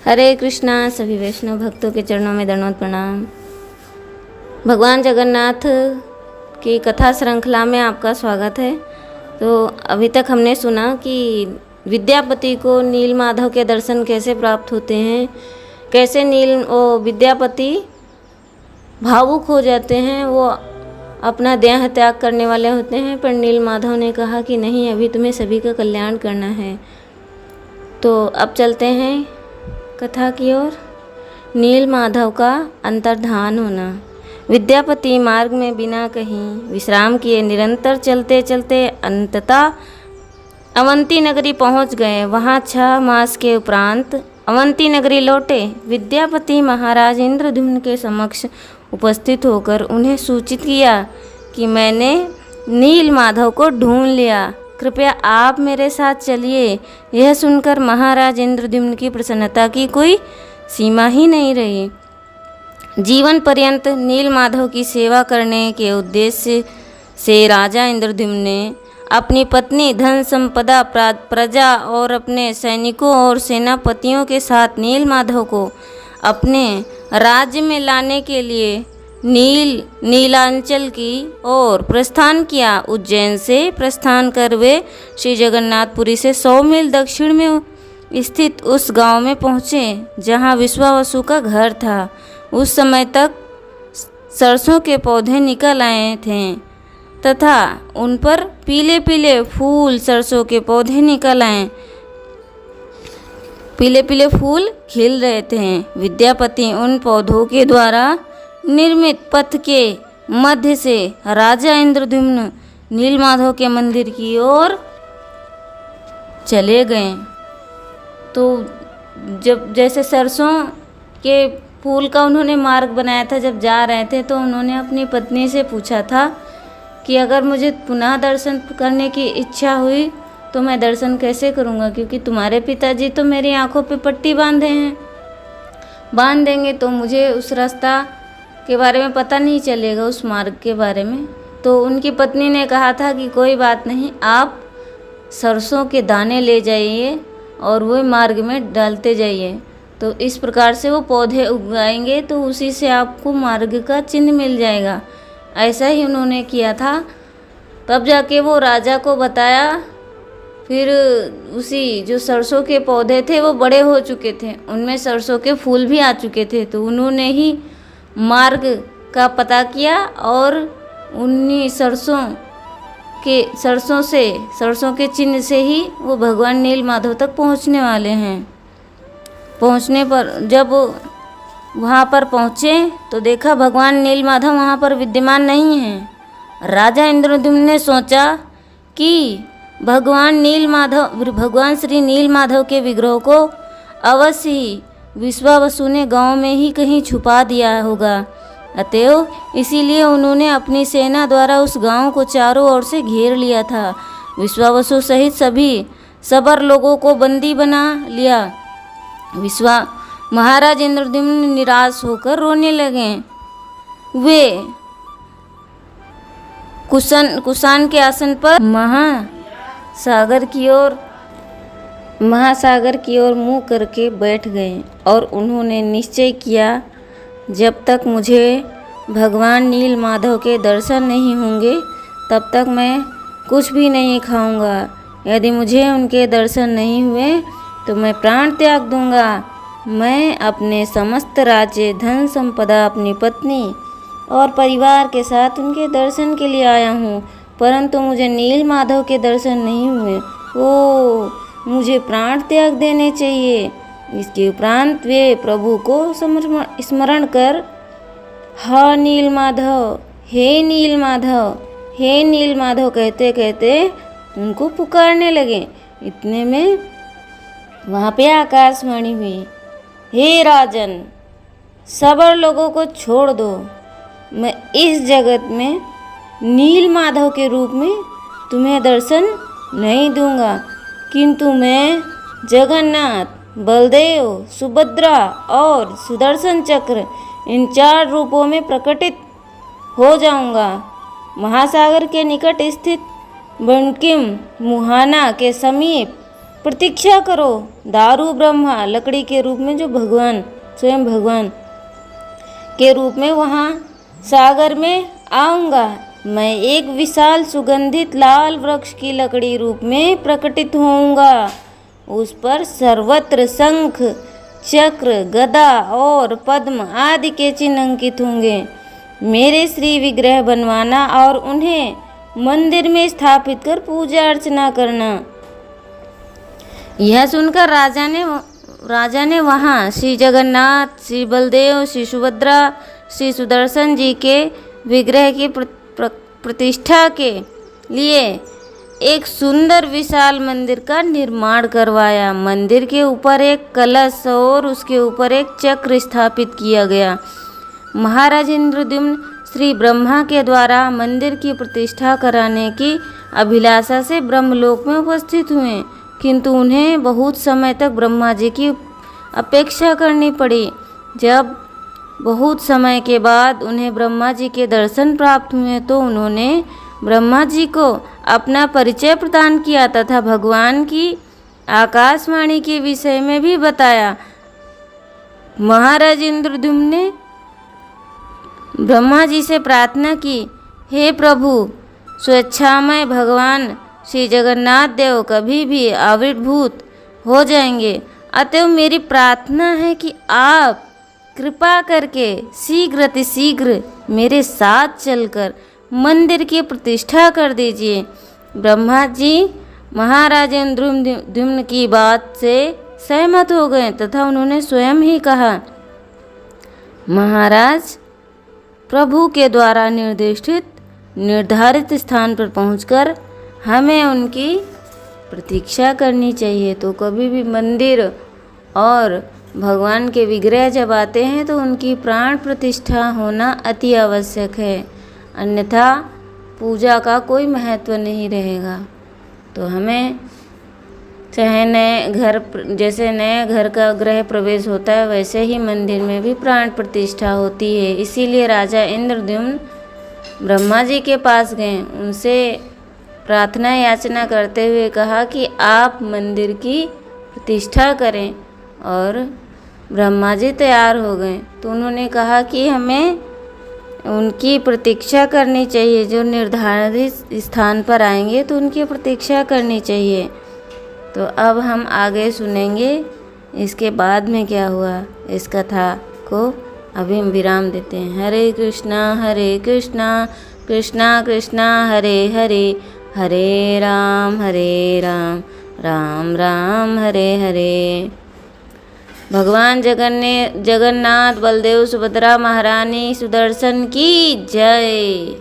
हरे कृष्णा। सभी वैष्णव भक्तों के चरणों में दंडवत प्रणाम। भगवान जगन्नाथ की कथा श्रृंखला में आपका स्वागत है। तो अभी तक हमने सुना कि विद्यापति को नील माधव के दर्शन कैसे प्राप्त होते हैं, कैसे विद्यापति भावुक हो जाते हैं, वो अपना देह त्याग करने वाले होते हैं, पर नील माधव ने कहा कि नहीं, अभी तुम्हें सभी का कल्याण करना है। तो अब चलते हैं कथा की ओर। नील माधव का अंतर्धान होना। विद्यापति मार्ग में बिना कहीं विश्राम किए निरंतर चलते चलते अंततः अवंती नगरी पहुंच गए। वहां 6 मास के उपरांत अवंती नगरी लौटे। विद्यापति महाराज इंद्रद्युम्न के समक्ष उपस्थित होकर उन्हें सूचित किया कि मैंने नील माधव को ढूंढ लिया, कृपया आप मेरे साथ चलिए। यह सुनकर महाराज इंद्रद्युम्न की प्रसन्नता की कोई सीमा ही नहीं रही। जीवन पर्यंत नील माधव की सेवा करने के उद्देश्य से राजा इंद्रद्युम्न ने अपनी पत्नी, धन संपदा, प्रजा और अपने सैनिकों और सेनापतियों के साथ नील माधव को अपने राज्य में लाने के लिए नीलांचल की ओर प्रस्थान किया। उज्जैन से प्रस्थान कर वे श्री जगन्नाथपुरी से 100 मील दक्षिण में स्थित उस गांव में पहुँचे जहां विश्वावसु का घर था। उस समय तक सरसों के पौधे निकल आए थे तथा उन पर पीले पीले फूल, सरसों के पौधे निकल आए, पीले पीले फूल खिल रहे थे। विद्यापति उन पौधों के द्वारा निर्मित पथ के मध्य से राजा इंद्रद्युम्न नील माधव के मंदिर की ओर चले गए। तो जब जैसे सरसों के फूल का उन्होंने मार्ग बनाया था, जब जा रहे थे तो उन्होंने अपनी पत्नी से पूछा था कि अगर मुझे पुनः दर्शन करने की इच्छा हुई तो मैं दर्शन कैसे करूँगा, क्योंकि तुम्हारे पिताजी तो मेरी आंखों पे पट्टी बांध देंगे तो मुझे उस रास्ता के बारे में पता नहीं चलेगा, उस मार्ग के बारे में। तो उनकी पत्नी ने कहा था कि कोई बात नहीं, आप सरसों के दाने ले जाइए और वो मार्ग में डालते जाइए, तो इस प्रकार से वो पौधे उगाएंगे तो उसी से आपको मार्ग का चिन्ह मिल जाएगा। ऐसा ही उन्होंने किया था। तब जाके वो राजा को बताया। फिर उसी जो सरसों के पौधे थे वो बड़े हो चुके थे, उनमें सरसों के फूल भी आ चुके थे। तो उन्होंने ही मार्ग का पता किया और उन्हीं सरसों के चिन्ह से ही वो भगवान नील माधव तक पहुंचने वाले हैं। पहुंचने पर जब वहां पर पहुंचे तो देखा भगवान नील माधव वहां पर विद्यमान नहीं हैं। राजा इंद्रद्युम्न ने सोचा कि भगवान श्री नील माधव के विग्रह को अवश्य ही विश्वावसु ने गांव में ही कहीं छुपा दिया होगा। अतएव इसीलिए उन्होंने अपनी सेना द्वारा उस गांव को चारों ओर से घेर लिया था। विश्वावसु सहित सभी सबर लोगों को बंदी बना लिया। महाराज इंद्रद्युम्न निराश होकर रोने लगे। वे कुशान के आसन पर महासागर की ओर मुँह करके बैठ गए और उन्होंने निश्चय किया, जब तक मुझे भगवान नील माधव के दर्शन नहीं होंगे तब तक मैं कुछ भी नहीं खाऊंगा। यदि मुझे उनके दर्शन नहीं हुए तो मैं प्राण त्याग दूंगा। मैं अपने समस्त राज्य, धन संपदा, अपनी पत्नी और परिवार के साथ उनके दर्शन के लिए आया हूँ, परंतु मुझे नील माधव के दर्शन नहीं हुए। मुझे प्राण त्याग देने चाहिए। इसके उपरांत वे प्रभु को स्मरण कर हा नील माधव, हे नील माधव, हे नील माधव कहते कहते उनको पुकारने लगे। इतने में वहाँ पे आकाशवाणी हुई, हे राजन, सबर लोगों को छोड़ दो। मैं इस जगत में नील माधव के रूप में तुम्हें दर्शन नहीं दूंगा, किंतु मैं जगन्नाथ, बलदेव, सुभद्रा और सुदर्शन चक्र, इन 4 रूपों में प्रकटित हो जाऊंगा। महासागर के निकट स्थित बंकिम मुहाना के समीप प्रतीक्षा करो। दारू ब्रह्मा लकड़ी के रूप में जो भगवान स्वयं भगवान के रूप में वहाँ सागर में आऊँगा। मैं एक विशाल सुगंधित लाल वृक्ष की लकड़ी रूप में प्रकटित होऊंगा। उस पर सर्वत्र शंख, चक्र, गदा और पद्म आदि के चिन्ह अंकित होंगे। मेरे श्री विग्रह बनवाना और उन्हें मंदिर में स्थापित कर पूजा अर्चना करना। यह सुनकर राजा ने वहाँ श्री जगन्नाथ, श्री बलदेव, श्री सुभद्रा, श्री सुदर्शन जी के विग्रह की प्रतिष्ठा के लिए एक सुंदर विशाल मंदिर का निर्माण करवाया। मंदिर के ऊपर एक कलश और उसके ऊपर एक चक्र स्थापित किया गया। महाराज इंद्रद्युम्न श्री ब्रह्मा के द्वारा मंदिर की प्रतिष्ठा कराने की अभिलाषा से ब्रह्मलोक में उपस्थित हुए, किंतु उन्हें बहुत समय तक ब्रह्मा जी की अपेक्षा करनी पड़ी। जब बहुत समय के बाद उन्हें ब्रह्मा जी के दर्शन प्राप्त हुए तो उन्होंने ब्रह्मा जी को अपना परिचय प्रदान किया तथा भगवान की आकाशवाणी के विषय में भी बताया। महाराज इंद्रद्युम्न ने ब्रह्मा जी से प्रार्थना की, हे प्रभु, स्वेच्छामय भगवान श्री जगन्नाथ देव कभी भी आविर्भूत हो जाएंगे, अतएव मेरी प्रार्थना है कि आप कृपा करके शीघ्र मेरे साथ चलकर मंदिर की प्रतिष्ठा कर दीजिए। ब्रह्मा जी महाराज इंद्रद्युम्न की बात से सहमत हो गए तथा उन्होंने स्वयं ही कहा, महाराज, प्रभु के द्वारा निर्धारित स्थान पर पहुंचकर हमें उनकी प्रतीक्षा करनी चाहिए। तो कभी भी मंदिर और भगवान के विग्रह जब आते हैं तो उनकी प्राण प्रतिष्ठा होना अति आवश्यक है, अन्यथा पूजा का कोई महत्व नहीं रहेगा। तो हमें चाहे नए घर का गृह प्रवेश होता है, वैसे ही मंदिर में भी प्राण प्रतिष्ठा होती है। इसीलिए राजा इंद्रद्युम्न ब्रह्मा जी के पास गए, उनसे प्रार्थना याचना करते हुए कहा कि आप मंदिर की प्रतिष्ठा करें, और ब्रह्मा जी तैयार हो गए। तो उन्होंने कहा कि हमें उनकी प्रतीक्षा करनी चाहिए, जो निर्धारित स्थान पर आएंगे तो उनकी प्रतीक्षा करनी चाहिए। तो अब हम आगे सुनेंगे इसके बाद में क्या हुआ, इस कथा को अभी हम विराम देते हैं। हरे कृष्णा कृष्णा कृष्णा हरे हरे, हरे राम राम राम हरे हरे। भगवान जगन्नाथ, बलदेव, सुभद्रा महारानी, सुदर्शन की जय।